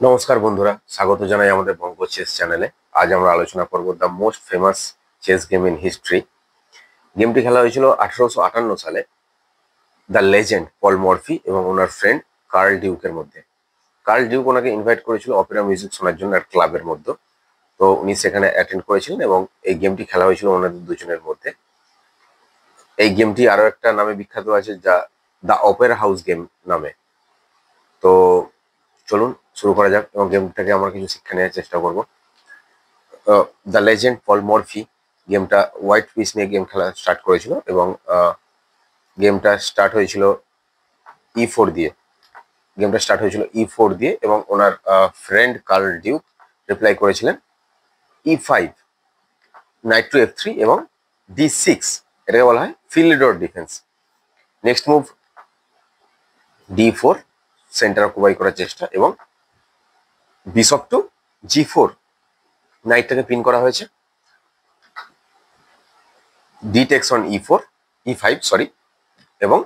নমস্কার বন্ধুরা, স্বাগত জানাই আমাদের বঙ্গ চেস চ্যানেলে। আজ আমরা আলোচনা করব the most famous chess game in history. গেমটি খেলা হয়েছিল 1858 সালে দ্য লেজেন্ড পল মরফি এবং ওনার ফ্রেন্ড কার্ল ডিউকের মধ্যে। কার্ল ডিউক ওনাকে ইনভাইট করেছিল অপেরা মিউজিক শোনার জন্য এক ক্লাবের মধ্যে। তো উনি সেখানে অ্যাটেন্ড করেছিলেন এবং এই গেমটি খেলা হয়েছিল ওনাদের দুজনের মধ্যে। এই গেমটি আরো একটা নামে বিখ্যাত আছে, যা দ্য অপেরা হাউস গেম নামে। তো চলুন শুরু করা যাক এবং গেমটাকে আমরা কিছু শিক্ষা নেওয়ার চেষ্টা করব। দ্য লেজেন্ড পল মরফি গেমটা হোয়াইট পিস নিয়ে গেম খেলা স্টার্ট করেছিল এবং গেমটা স্টার্ট হয়েছিল E4 দিয়ে। এবং ওনার ফ্রেন্ড কার্ল ডিউক রিপ্লাই করেছিলেন E5, নাইট টু F3 এবং D6। এটাকে বলা হয় Philidor defence. Next move D4, centre occupy করার চেষ্টা, এবং বিশপ টু G4, নাইটটাকে পিন করা হয়েছে। D takes on E5 sorry, এবং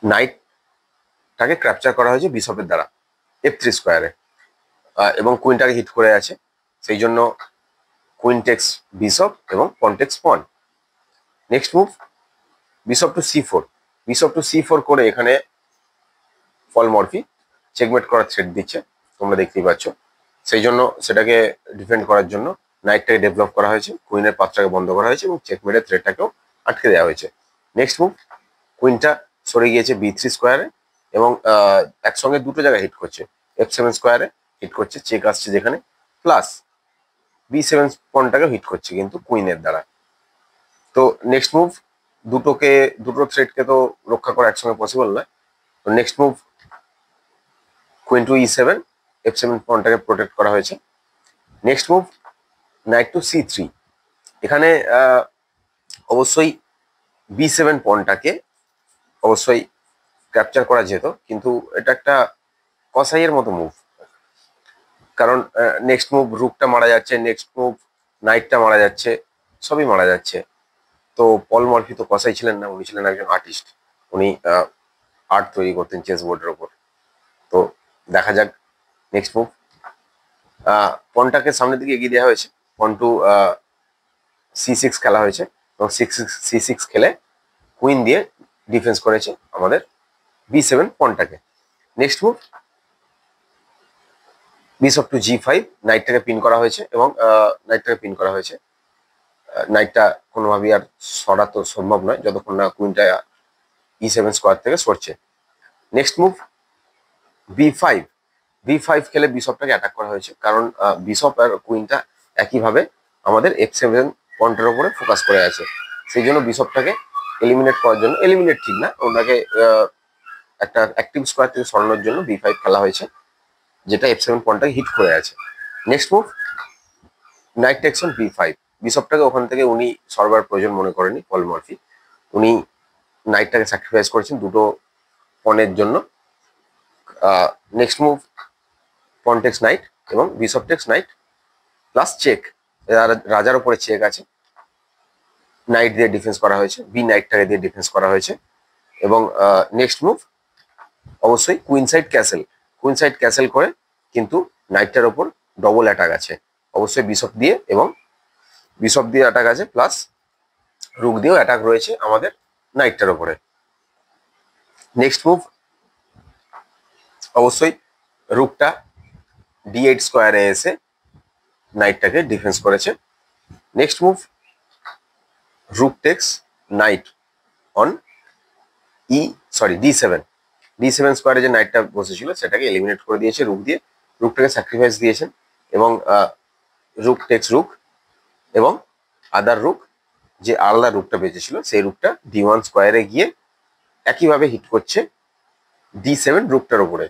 নাইটটাকে ক্যাপচার করা হয়েছে বিশপের দ্বারা F3 স্কোয়ারে, এবং কুইনটাকে হিট করে আছে। সেই জন্য কুইন টেক্স বিশপ এবং পন টেক্স পন। Next move bishop two C4 করে এখানে পল মরফি চেকমেট করার থ্রেট দিচ্ছে, তোমরা দেখতেই পাচ্ছ। সেই জন্য সেটাকে ডিফেন্ড করার জন্য নাইটটাকে ডেভেলপ করা হয়েছে, কুইনের পাথটাকে বন্ধ করা হয়েছে এবং চেকমেটের থ্রেটটাকেও আটকে দেওয়া হয়েছে। নেক্সট মুভ কুইনটা সরে গিয়েছে B3 স্কোয়ারে এবং একসঙ্গে দুটো জায়গায় হিট করছে। F7 স্কোয়ারে হিট করছে, চেক আসছে যেখানে, প্লাস B7 পনটাকে হিট করছে কিন্তু কুইনের দ্বারা। তো নেক্সট মুভ দুটো থ্রেটকে তো রক্ষা করা একসঙ্গে পসিবল নয়। তো next move queen to E7, F7 পনটাকে প্রোটেক্ট করা হয়েছে। Next move knight to C3। এখানে অবশ্যই B7 পনটাকে অবশ্যই ক্যাপচার করা যেত, কিন্তু এটা একটা কসাইয়ের মতো মুভ, কারণ নেক্সট মুভ রুকটা মারা যাচ্ছে, নেক্সট মুভ নাইটটা মারা যাচ্ছে, সবই মারা যাচ্ছে। তো পল মরফি তো কসাই ছিলেন না, উনি ছিলেন একজন আর্টিস্ট। উনি আর্ট তৈরি করতেন চেস বোর্ডের ওপর। তো দেখা যাক নেক্সট মুভ। পনটাকে সামনের দিকে এগিয়ে দেওয়া হয়েছে, পন টু C6 খেলা হয়েছে এবং C6 খেলে কুইন দিয়ে ডিফেন্স করেছে আমাদের B7 পনটাকে। Next move bishop to G5, নাইটটাকে পিন করা হয়েছে এবং নাইটটা কোনোভাবেই আর সরা তো সম্ভব নয় যতক্ষণ না কুইনটা E7 স্কোয়ার থেকে সরছে। নেক্সট মুভ B5 খেলে বিশপটাকে অ্যাটাক করা হয়েছে, কারণ বিশপ আর কুইনটা একইভাবে আমাদের F7 পয়েন্টের উপরে ফোকাস করে আছে। সেই জন্য বিশপটাকে এলিমিনেট করার জন্য, এলিমিনেট ঠিক না, ওনাকে একটা অ্যাক্টিভ স্কোয়ার থেকে সরানোর জন্য B5 খেলা হয়েছে, যেটা F7 পয়েন্টটাকে হিট করে আছে। Next move night text on B5। বিশপটাকে ওখান থেকে উনি সরবার প্রয়োজন মনে করেনি পল মরফি, উনি নাইটটাকে স্যাক্রিফাইস করেছেন দুটো পনের জন্য। Next move pawn takes knight এবং bishop takes knight plus check, রাজার উপরে চেক আছে, নাইট দিয়ে ডিফেন্স করা হয়েছে, বি নাইটটাকে দিয়ে ডিফেন্স করা হয়েছে। এবং নেক্সট মুভ অবশ্যই কুইন সাইড ক্যাসেল করে, কিন্তু নাইটটার ওপর ডবল অ্যাটাক আছে, অবশ্যই বিশপ দিয়ে অ্যাটাক আছে, প্লাস রুক দিয়েও অ্যাটাক রয়েছে আমাদের নাইটটার ওপরে। নেক্সট মুভ অবশ্যই রুকটা D8 স্কোয়ারে এসে নাইটটাকে ডিফেন্স করেছে। Next move rook takes knight on D7 স্কোয়ারে যে নাইটটা বসেছিল সেটাকে এলিমিনেট করে দিয়েছে রুক দিয়ে, রুকটাকে স্যাক্রিফাইস দিয়েছেন, এবং রুক টেক্স রুক এবং আদার রুক, যে আলাদা রুকটা বেঁচেছিল সেই রুকটা D1 স্কোয়ারে গিয়ে একইভাবে হিট করছে D7 রুকটার উপরে,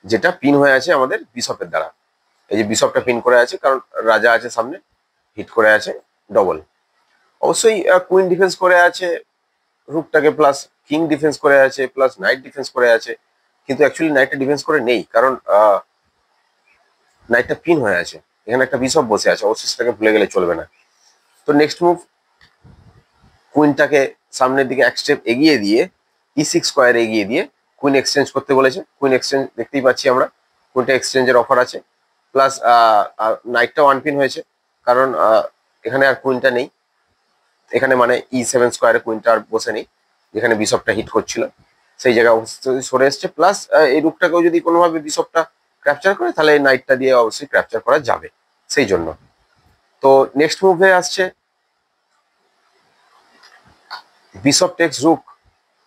যেটা পিন হয়ে আছে আমাদের বিশপের দ্বারা। এই যে বিশপটা পিন করে আছে, কারণ রাজা আছে সামনে, হিট করে আছে ডবল। অবশ্যই কুইন ডিফেন্স করে আছে রুকটাকে, প্লাস কিং ডিফেন্স করে আছে, প্লাস নাইট ডিফেন্স করে আছে, কিন্তু অ্যাকচুয়ালি নাইটটা ডিফেন্স করে নেই, কারণ নাইটটা পিন হয়ে আছে, এখানে একটা বিশপ বসে আছে, অবশ্যই সেটাকে ভুলে গেলে চলবে না। তো নেক্সট মুভ কুইনটাকে সামনের দিকে এক স্টেপ এগিয়ে দিয়ে E6 স্কোয়ারে এগিয়ে দিয়ে কুইন এক্সচেঞ্জ করতে বলেছে। কুইন এক্সচেঞ্জ দেখতেই পাচ্ছি আমরা, কুইনটা এক্সচেঞ্জের অফার আছে, প্লাস নাইটটাও আনপিন হয়েছে, কারণ এখানে আর কুইনটা নেই, এখানে মানে E7 স্কোয়ারে কুইনটা আর বসে নেই, যেখানে বিশপটা হিট করছিল সেই জায়গায় সরে এসছে। প্লাস এই রুকটাকেও যদি কোনোভাবে বিশপটা ক্যাপচার করে, তাহলে এই নাইটটা দিয়ে অবশ্যই ক্যাপচার করা যাবে, সেই জন্য। তো নেক্সট মুভে আসছে বিশপ টেক্স রুক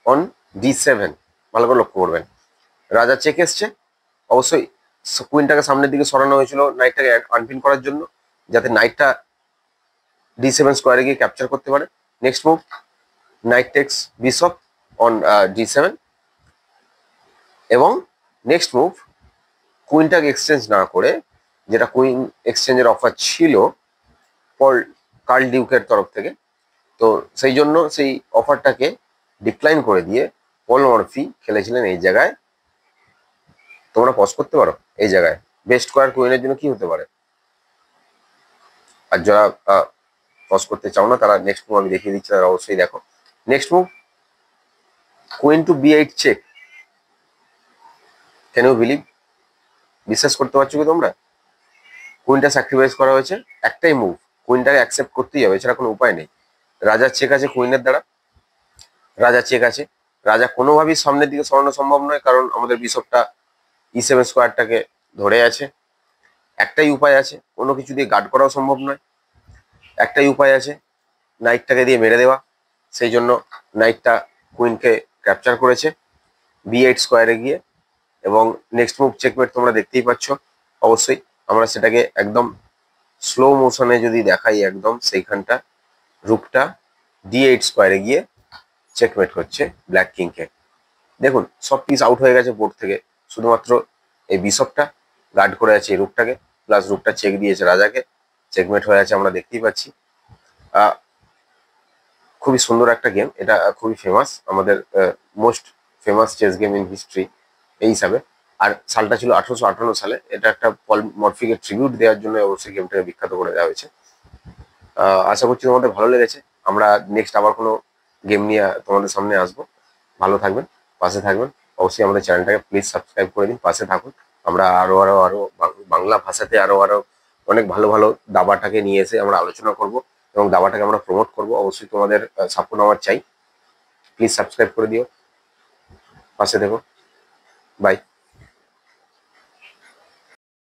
অন D7। ভালো করে লক্ষ্য করবেন, রাজা চেক এসছে, অবশ্যই কুইনটাকে সামনের দিকে সরানো হয়েছিল নাইটটাকে আনপিন করার জন্য, যাতে নাইটটা D7 স্কোয়ারে গিয়ে ক্যাপচার করতে পারে। Next move night text bishop on D7, এবং নেক্সট মুভ কুইনটাকে এক্সচেঞ্জ না করে, যেটা কুইন এক্সচেঞ্জের অফার ছিল কার্ল ডিউকের তরফ থেকে, তো সেই জন্য সেই অফারটাকে ডিক্লাইন করে দিয়ে পল মরফি খেলেছিলেন এই জায়গায়। তোমরা পজ করতে পারো এই জায়গায়, বেস্ট স্কোয়ার কুইনের জন্য কি হতে পারে। আর যারা পজ করতে চাও না, তারা নেক্সট মুভ আমি দেখিয়ে দিচ্ছি, তারা অবশ্যই দেখো। Next move queen to B8 check. Can you believe? বিশ্বাস করতে পারছো কি তোমরা? কুইনটা স্যাক্রিফাইস করা হয়েছে, একটাই মুভ, কুইনটাকে অ্যাকসেপ্ট করতেই হবে, এছাড়া কোনো উপায় নেই। রাজার চেক আছে কুইনের দ্বারা, রাজা চেক আছে, রাজা কোনোভাবেই সামনের দিকে সরানো সম্ভব নয়, কারণ আমাদের বিশপটা E7 স্কোয়ারটাকে ধরে আছে। একটাই উপায় আছে, কোনো কিছু দিয়ে গার্ড করাও সম্ভব নয়, একটাই উপায় আছে, নাইটটাকে দিয়ে মেরে দেওয়া। সেই জন্য নাইটটা কুইনকে ক্যাপচার করেছে B8 স্কোয়ারে গিয়ে, এবং নেক্সট মুভ চেকমেট তোমরা দেখতেই পাচ্ছ। অবশ্যই আমরা সেটাকে একদম স্লো মোশনে যদি দেখাই, একদম সেইখানটা রুকটা D8 স্কোয়ারে গিয়ে চেকমেট করছে ব্ল্যাক কিংকে। দেখুন সব পিস আউট হয়ে গেছে বোর্ড থেকে, শুধুমাত্র এই বিশপটা গার্ড করে আছে এই রুকটাকে, প্লাস রুকটা চেক দিয়েছে রাজাকে, চেকমেট হয়ে আছে আমরা দেখতেই পাচ্ছি। খুবই সুন্দর একটা গেম, এটা খুবই ফেমাস, আমাদের most famous chess game in history এই হিসাবে। আর সালটা ছিল 1858 সালে। এটা একটা পল মরফিকে ট্রিবিউট দেওয়ার জন্য অবশ্যই গেমটাকে বিখ্যাত করে দেওয়া হয়েছে। আশা করছি তোমাদের ভালো লেগেছে। আমরা নেক্সট আবার কোনো গেম নিয়ে তোমাদের সামনে আসবো। ভালো থাকবেন, পাশে থাকবেন, অবশ্যই আমাদের চ্যানেলটাকে প্লিজ সাবস্ক্রাইব করে দিন, পাশে থাকুন। আমরা আরো বাংলা ভাষাতে আরো অনেক ভালো ভালো দাবাটাকে নিয়ে এসে আমরা আলোচনা করব, এবং দাবাটাকে আমরা প্রমোট করব। অবশ্যই তোমাদের সাপোর্ট আমার চাই, প্লিজ সাবস্ক্রাইব করে দিও, পাশে দেখো, বাই।